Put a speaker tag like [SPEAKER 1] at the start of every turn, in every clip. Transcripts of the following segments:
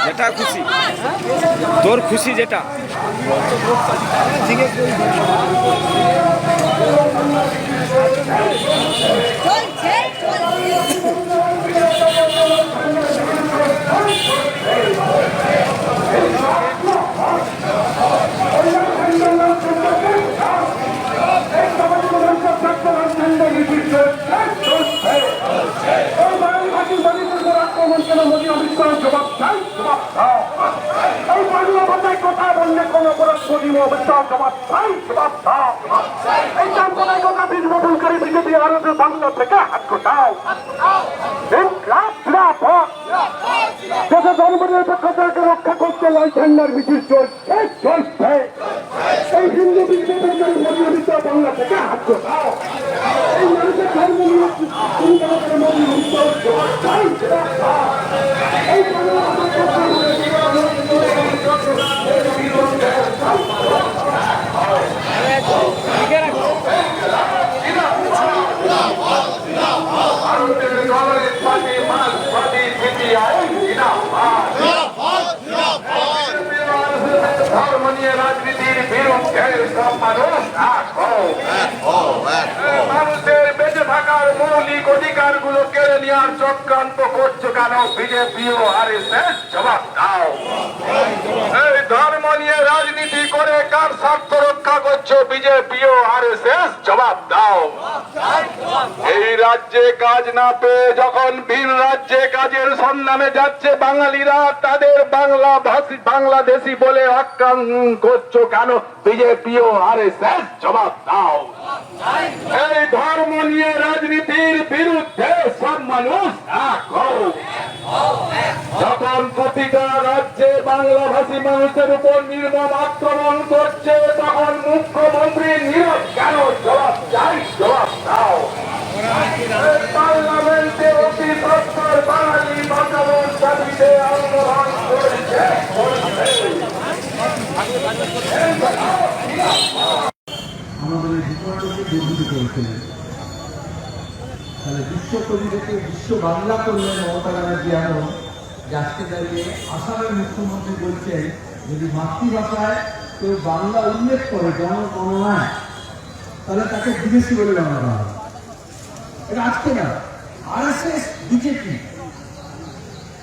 [SPEAKER 1] যেটা খুশি, তোর খুশি যেটা।
[SPEAKER 2] কথা বললে কোন বীজবপনকারী বিজেপি আরো বাংলা থেকে হাত কোটাও দেশের ধর্মনিরপেক্ষতাকে রক্ষা করতে লাল ঝান্ডার মিছিল চলছে চলছে। এই হিন্দু বীজবপনকারী মরিয়মিত বাংলা থেকে হাত কোটাও। এই মানুষের ধর্ম নিয়ে রাজনীতির বিরুদ্ধে মানুষের বেঁচে থাকার মৌলিক অধিকার গুলো কেড়ে নেওয়ার চক্রান্ত করছো কেন বিজেপি ও আরএসএস? জবাব দাও। এই ধর্ম নিয়ে রাজনীতি করে কার স্বার্থ রক্ষা করছো বিজেপি ও আরএসএস? জবাব দাও। এই রাজ্যে কাজ না পেয়ে যখন ভিন রাজ্যে কাজের সন্ধানে যাচ্ছে বাঙালিরা, তাদের বাংলাদেশি বলে আখ্যান করছো কেন বিজেপি ও আরএসএস? জবাব দাও। এই ধর্ম নিয়ে রাজনীতির বিরুদ্ধে সব মানুষ যখন প্রতিটা রাজ্যে বাংলাভাষী মানুষের উপর নির্মম আক্রমণ করছে, তখন মুখ্যমন্ত্রী নীরব কেন? জবাব চাই, জবাব দাও। পার্লামেন্টে অতি সত্তর বাঙালি বাঁচানোর দাবিতে আন্দোলন করেছে।
[SPEAKER 3] আমাদের বিশ্বকে দুর্নীতি করেছিলেন, তাহলে বিশ্বকবি থেকে বিশ্ব বাংলা করলেন মমতা ব্যানার্জি। এমন যে আজকে দাঁড়িয়ে আসামের মুখ্যমন্ত্রী বলছেন যদি মাতৃভাষায় কেউ বাংলা উল্লেখ করে জনগণনায়, তাহলে তাকে বিদেশি বলে গণনা করা হবে। এটা আজকে না, আরএসএস বিজেপি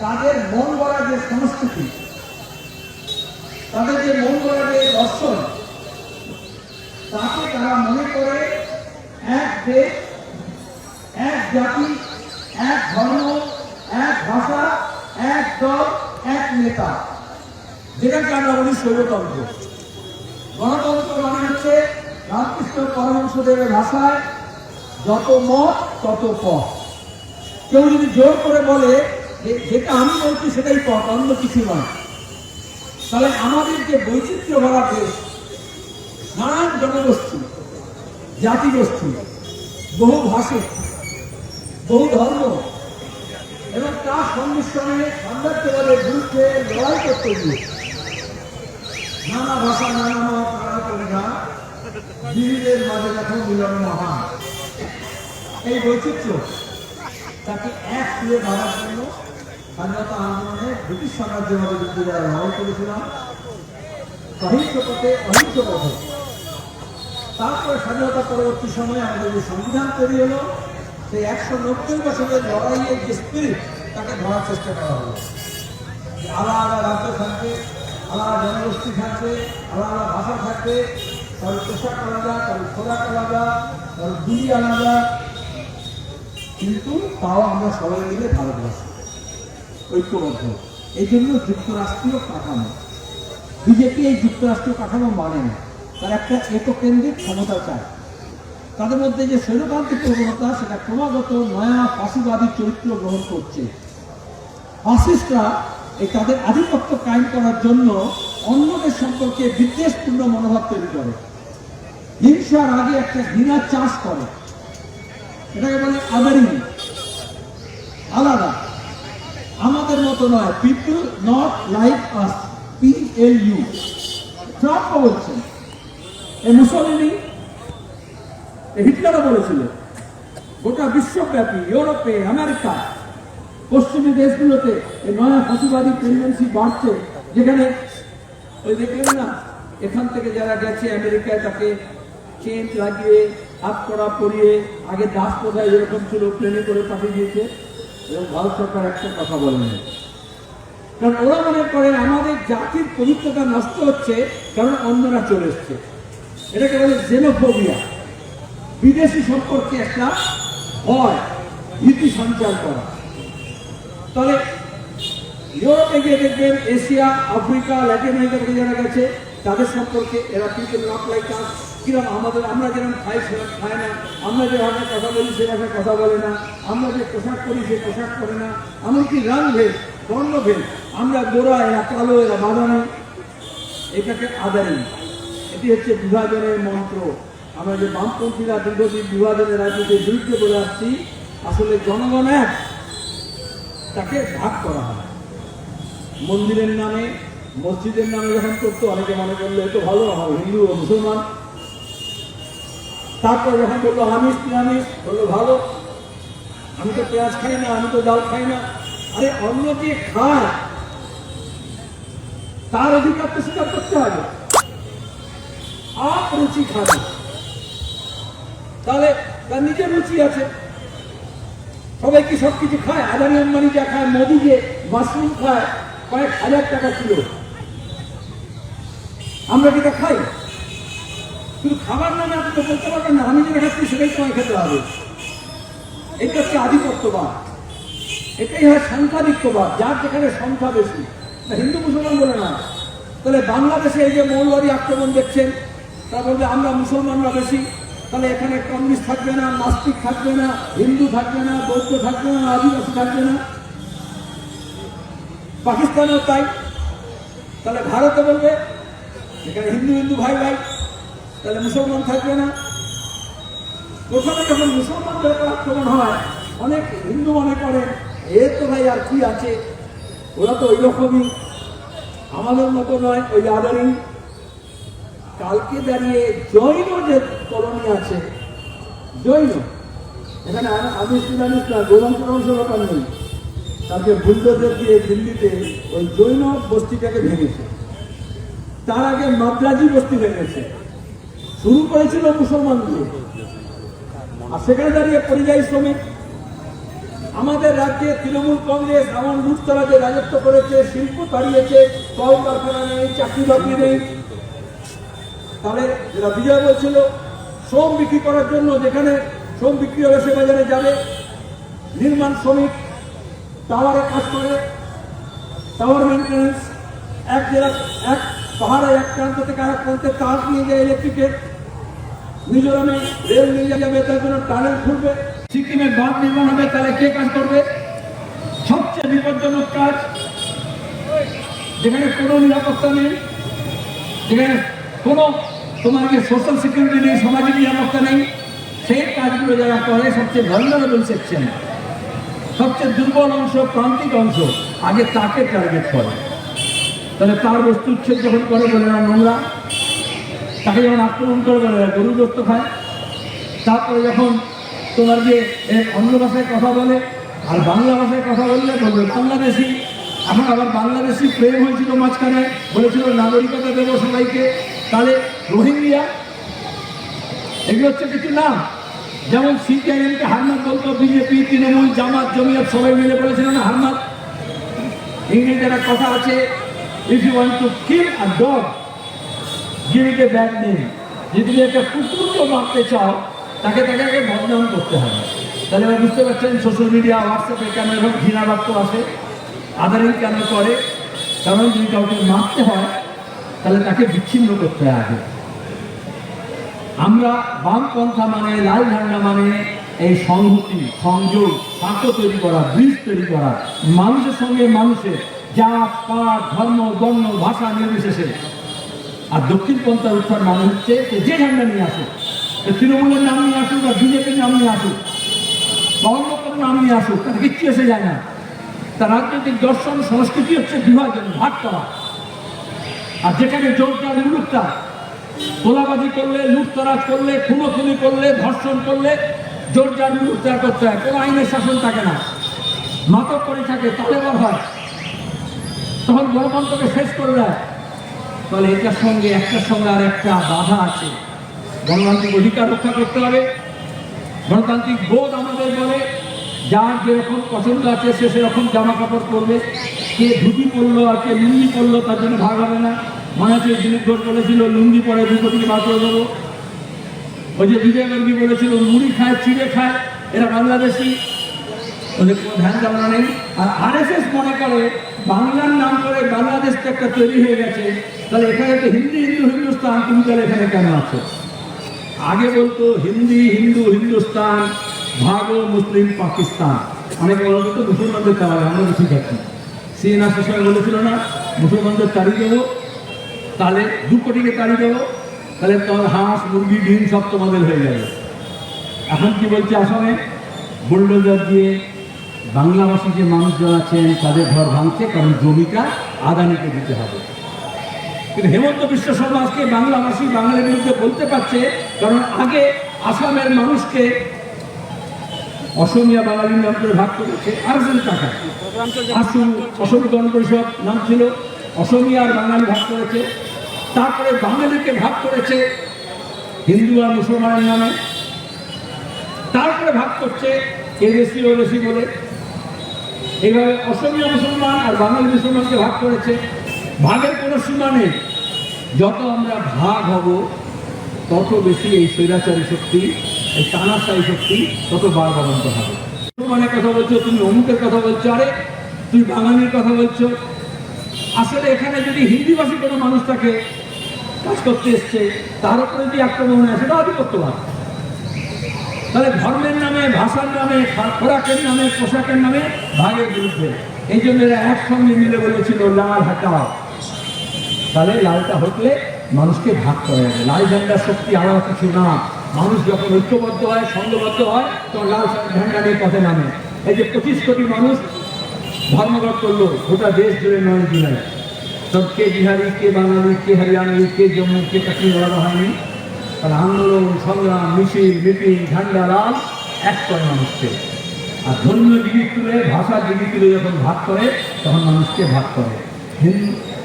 [SPEAKER 3] তাদের মন গড়া যে সংস্কৃতি, তাদের যে মন গড়া যে দর্শন, তাকে তারা মনে করে এক দেশ, এক জাতি, এক ধর্ম, এক ভাষা, এক দল, এক নেতা, যেটাকে আমরা বলি স্বৈরতন্ত্র। গণতন্ত্র মানে হচ্ছে রামকৃষ্ণ পরমহংসদেবের ভাষায় যত মত তত পথ। কেউ যদি জোর করে বলে যে যেটা আমি বলছি সেটাই পথ, অন্য কিছু নয়, তাহলে আমাদের যে বৈচিত্র্য ভরা দেশ, নানান জনগোষ্ঠী, জাতিগোষ্ঠী, বহু ভাষা, বহু ধর্ম এবং তার সংমিশ্রণে সাম্রাজ্যবাদের বিরুদ্ধে লড়াই করতে গিয়ে নানা ভাষা, নানা মত, নানা পরিধান, বিবিধের মাঝে দেখো মিলন মহান। এই বৈচিত্র্য তাকে এক সুরে ভাবার জন্য স্বাধীনতা আন্দোলনে ব্রিটিশ সাম্রাজ্যবাদের বিরুদ্ধে যারা লড়াই করেছিলাম, সহিংস পথে, অহিংস পথে। তারপরে স্বাধীনতা পরবর্তী সময়ে আমাদের যে সংবিধান তৈরি হলো, সেই 190 বছরের লড়াইয়ের যে স্পিরিট, তাকে ধরার চেষ্টা করা হলো। আলাদা রাজ্য থাকবে, আলাদা জনগোষ্ঠী থাকবে, আলাদা ভাষা থাকবে, তার পোশাক আলাদা, তার খোরাক আলাদা, তার দুই আলাদা, কিন্তু তাও আমরা সবাই মিলে ভারতবর্ষ ঐক্যবদ্ধ। এই জন্য যুক্তরাষ্ট্রীয় কাঠামো, বিজেপি এই যুক্তরাষ্ট্রীয় কাঠামো মানে না, তার একটা এককেন্দ্রিক ক্ষমতা চায়। তাদের মধ্যে যে স্বৈরতান্ত্রিক প্রবণতা, সেটা ক্রমাগত নয়া ফাঁসিবাদী চরিত্র গ্রহণ করছে। ফাসিস্টরা এই তাদের আধিপত্য কায়েম করার জন্য অন্যদের সম্পর্কে বিদ্বেষপূর্ণ মনোভাব তৈরি করে, হিংসার আগে একটা ঘৃণার চাষ করে, এটাকে বলে আদারিং, আলাদা, আমাদের মতো নয়, people not like us, PLU। Trump বলছেন, এই মুসলিনি, হিটলারও বলেছিল, গোটা বিশ্বব্যাপী ইউরোপে, আমেরিকা পশ্চিমী দেশগুলোতে এই নয়া ফসিবাদী টেন্ডেন্সি বাড়ছে, যেখানে ওই দেখলেন না, এখান থেকে যারা গেছে আমেরিকায় তাকে চেন লাগিয়ে হাত করা পরিয়ে, আগে দাস প্রথায় যেরকম ছিল প্লেনে করে পাঠিয়ে দিয়েছে। এবং ভারত সরকার একটা কথা বলেনি, কারণ ওরা মনে করে আমাদের জাতির পবিত্রতা নষ্ট হচ্ছে কারণ অন্যরা চলে এসছে। এটাকে বলে জেনোফোবিয়া, বিদেশি সম্পর্কে একটা ভয়, ভীতি সঞ্চার করা। তাহলে ইউরোপে গিয়ে দেখবেন এশিয়া, আফ্রিকা, ল্যাটিন আমেরিকা থেকে যারা গেছে তাদের সম্পর্কে এরা কিন্তু নট লাইক আস, কিরকম আমাদের, আমরা যেরকম খাই সেরকম খায় না, আমরা যে ভাষায় কথা বলি সে ভাষায় কথা বলে না, আমরা যে পোশাক করি সে পোশাক করে না, এমনকি রঙভেদ, বর্ণভেদ, আমরা গোড়া এরা কালো এরা বাদামি, এটাকে আদারি। এটি হচ্ছে বিভাজনের মন্ত্র। আমরা যে বামপন্থীরা দীর্ঘদিন বিভাজনের রাজনীতির বিরুদ্ধে বলে আসছি, আসলে জনগণ এক, তাকে ভাগ করা হয়। মন্দিরের নামে, মসজিদের নামে যখন করতো অনেকে মনে করলো এত ভালো, আমার হিন্দু ও মুসলমান। তারপর যখন বললো আমিষ নিরামিষ, বললো ভালো, আমি তো পেঁয়াজ খাই না, আমি তো ডাল খাই না। আরে অন্য যে খায় তার অধিকার তো স্বীকার করতে হবে। আপ রুচি খাবে, তাহলে তার নিজের রুচি আছে। সবাই কি সব কিছু খায়? আদানি আম্বানি যা খায়, মোদি যে মাশরুম খায় কয়েক হাজার টাকা কিলো, আমরা কি তা খাই? শুধু খাবার নামে আপনি তো বলতে পারবেন না আমি যেটা খাচ্ছি সেটাই তোমায় খেতে হবে। এটা হচ্ছে আধিপত্যবাদ, এটাই হয় সংখ্যাধিক্যবাদ, যার যেখানে সংখ্যা বেশি। হিন্দু মুসলমান বলে না। তাহলে বাংলাদেশে এই যে মৌলবাদী আক্রমণ দেখছেন, তা বলবে আমরা মুসলমানরা বেশি, তাহলে এখানে কমিউনিস্ট থাকবে না, নাস্তিক থাকবে না, হিন্দু থাকবে না, বৌদ্ধ থাকবে না, আদিবাসী থাকবে না। পাকিস্তানেও তাই। তাহলে ভারতে বলবে এখানে হিন্দু হিন্দু ভাই ভাই, তাহলে মুসলমান থাকবে না। প্রথমে যখন মুসলমানদের উপর আক্রমণ হয়, অনেক হিন্দু মনে করে এ তো ভাই আর কি আছে, ওরা তো ওই রকমই, আমাদের মতো নয়, ওই আদারি। কালকে দাঁড়িয়ে জৈন যে কলোনি আছে, জৈন, এখানে আমি নিরামিষ না, গোলামপুর অংশ ব্যাপার নেই। তাকে বুলডোজার দিয়ে দিল্লিতে ওই জৈন বস্তিটাকে ভেঙেছে। তার আগে মাদ্রাজি বস্তি ভেঙেছে, শুরু করেছিল মুসলমান দিয়ে। আর সেখানে দাঁড়িয়ে পরিযায়ী শ্রমিক। আমাদের রাজ্যে তৃণমূল কংগ্রেস এমন লুটতরাজে রাজত্ব করেছে, শিল্প তাড়িয়েছে, কল কারখানা নেই, চাকরি বাকরি নেই। তাহলে যারা বিজয় বলছিল শ্রম বিক্রি করার জন্য, যেখানে শ্রম বিক্রি হবে সে বাজারে যাবে। নির্মাণ শ্রমিক টাওয়ারে কাজ করে, টাওয়ার মেনটেন্স, এক জেলা এক পাহাড়ে এক প্রান্ত থেকে আরেক প্রান্তে তার নিয়ে যায় ইলেকট্রিকের। মিজোরামে রেল নিয়ে যাবে, তার জন্য টানেল খুলবে। সিকিমে বাঁধ নির্মাণ হবে, তাহলে কে কাজ করবে? সবচেয়ে বিপজ্জনক কাজ, যেখানে কোনো নিরাপত্তা নেই, যেখানে কোনো তোমাকে সোশ্যাল সিকিউরিটি নেই, সামাজিক নিরাপত্তা নেই, সেই কাজগুলো যারা করে সবচেয়ে ভালনারেবল সেকশন, সবচেয়ে দুর্বল অংশ, প্রান্তিক অংশ, আগে তাকে টার্গেট করে। তাহলে তার বস্তু উচ্ছেদ যখন করে বলে না নোংরা, তাকে যখন আক্রমণ করে বলে গরু গোস্ত খায়। তারপরে যখন তোমার যে অন্য ভাষায় কথা বলে আর বাংলা ভাষায় কথা বললে বলবে বাংলাদেশি। এখন আবার বাংলাদেশি প্রেম হয়েছিল মাঝখানে, বলেছিল নাগরিকতা দেবো সবাইকে, তাহলে রোহিঙ্গিয়া। এগুলো হচ্ছে কিছু নাম। যেমন সিপিআইএমকে হারমাত বলতো, বিজেপি, তৃণমূল, জামাত, জমিয়ত সবাই মিলে বলেছিল না হারমাত। ইংরেজিতে একটা কথা আছে, if you want to kill a dog give it a bad name. যদি তুমি একটা কুকুরকে মারতে চাও, তাকে আগে বদনাম করতে হবে। তাহলে এবার বুঝতে পারছেন সোশ্যাল মিডিয়া, হোয়াটসঅ্যাপে কেন এরকম ঘৃণা বাক্য আসে, আদারিং কেন করে। কারণ যদি কাউকে মারতে হয় তাহলে তাকে বিচ্ছিন্ন করতে হবে। আমরা বামপন্থা মানে, লাল ঝান্ডা মানে এই সংহতি, সংযোগ, সাঁকো তৈরি করা, ব্রিজ তৈরি করা, মানুষের সঙ্গে মানুষের, জাত পাত, ধর্ম, বর্ণ, ভাষা নির্বিশেষে। আর দক্ষিণপন্থার উত্থান মানে হচ্ছে যে ঝান্ডা নিয়ে আসুক, তৃণমূলের নাম নিয়ে আসুক বা বিজেপির নাম নিয়ে আসুক বা অন্য কোনো নাম নিয়ে আসুক, তার কিচ্ছু এসে যায় না। তার রাজনৈতিক দর্শন, সংস্কৃতি হচ্ছে বিভাজন, ভাগ করা। আর যেখানে জোরদার মুলুকটা তোলাবাজি করলে, লুটতরাজ করলে, খুনোখুনি করলে, ধর্ষণ করলে জোরদার মুলুকটা করতে হয়, কোনো আইনের শাসন থাকে না। নাটক করে থাকে তালেবান হয়, তখন গণতন্ত্রকে শেষ করে দেয়। তাহলে এটার সঙ্গে একটার সঙ্গে আর একটা বাধা আছে। গণতান্ত্রিক অধিকার রক্ষা করতে হবে। গণতান্ত্রিক বোধ আমাদের বলে যার যেরকম পছন্দ আছে সে সেরকম জামা কাপড় পরবে। কে ধুতি পরলো আর কে লুঙ্গি পরলো তার জন্য ভাগ হবে না। মনে আছে দিলীপ ঘোষ বলেছিল লুঙ্গি পরে 2 কোটিকে বার করে দেবো। ওই যে বিজয় গান্ধী বলেছিল মুড়ি খায় চিড়ে খায় এরা বাংলাদেশি, ওদের কোনো ধ্যান ধারণা নেই। আর আরএসএস মনে করে বাংলার নাম করে বাংলাদেশ তো একটা তৈরি হয়ে গেছে, তাহলে এখানে তো হিন্দি হিন্দু হিন্দুস্তান, তুমি তাহলে এখানে কেন আছো? আগে বলতো হিন্দি হিন্দু হিন্দুস্তান ভাগো মুসলিম পাকিস্তান। অনেকে বলতো তো মুসলমানদের তাড়াবে, আমরা বেশি থাকি। সিএনআ সময় বলেছিল না মুসলমানদের তাড়িয়ে দেবো, তাহলে 2 কোটিকে তাড়িয়ে দেবো, তাহলে তোমার হাঁস মুরগি ডিম সব তোমাদের হয়ে যাবে। এখন কি বলছে আসামে বুলডোজার দিয়ে বাংলাভাষী যে মানুষজন আছেন তাদের ঘর ভাঙছে, কারণ জমিটা আদানিকে দিতে হবে। কিন্তু হেমন্ত বিশ্ব শর্মা আজকে বাংলাভাষী বাঙালির বিরুদ্ধে বলতে পারছে, কারণ আগে আসামের মানুষকে অসমিয়া বাঙালির নাম করে ভাগ করেছে আরএসএস টাকা। অসম গণ পরিষদ নাম ছিল, অসমিয়া আর বাঙালি ভাগ করেছে। তারপরে বাঙালিকে ভাগ করেছে হিন্দু আর মুসলমানের নামে। তারপরে ভাগ করছে এদেশি ওদেশি বলে। এইভাবে অসমিয়া মুসলমান আর বাঙালি মুসলমানকে ভাগ করেছে। ভাগের কোনো সীমা নেই। যত আমরা ভাগ হব তত বেশি এই স্বৈরাচারী শক্তি, এই টানাশাহী শক্তি তত বাড়বাড়ন্ত হবে। মুসলমানের কথা বলছো, তুমি অমুকের কথা বলছো, আরে তুমি বাঙালির কথা বলছো। আসলে এখানে যদি হিন্দিভাষী কোনো মানুষ তাকে কাজ করতে এসছে, তার উপরে যদি আক্রমণ হয় সেটা আধিপত্যবাদ। তাহলে ধর্মের নামে, ভাষার নামে, খোরাকের নামে, পোশাকের নামে ভাগের বিরুদ্ধে। এই জন্য এরা একসঙ্গে মিলে বলেছিল লাল হাটাও। তাহলে লালটা হটলে মানুষকে ভাগ করা যাবে। লাল ঝান্ডার শক্তি আলাদা কিছু না। মানুষ যখন ঐক্যবদ্ধ হয়, সংঘবদ্ধ হয়, তখন লাল ঝান্ডা নিয়ে পথে নামে। এই যে 25 কোটি মানুষ ধর্মঘট করলো গোটা দেশ জুড়ে 9 জুলাই, সব কে বিহারি, কে বাঙালি, কে হরিয়াণী, কে জম্মু, কে কাশ্মীর আলাদা হয়নি। তাহলে আন্দোলন, সংগ্রাম, মিছিল, মিটিং, ঝান্ডা লাল এক করে মানুষকে। আর ধর্মীয় দিক তুলে, ভাষার দিক তুলে যখন ভাগ করে তখন মানুষকে ভাগ করে।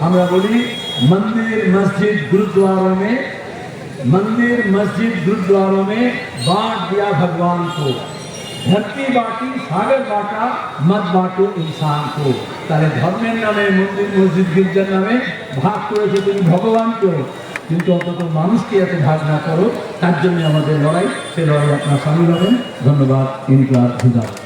[SPEAKER 3] আমরা বলি मंदिर मस्जिद गुरुद्वारों में, मंदिर मस्जिद गुरुद्वारों में बांट दिया भगवान को। धरती बांटी, सागर बांटा, मत बांटो इंसान को। তাহলে ধর্মের নামে, মন্দির মসজিদ গির্জার নামে ভাগ করেছে তুমি ভগবানকেও, কিন্তু অন্তত মানুষকে এত ভাগ না করো। তার জন্য আমাদের লড়াই, সে লড়াই আপনারা সামিল হবেন। ধন্যবাদ। ইনকলাব জিন্দাবাদ।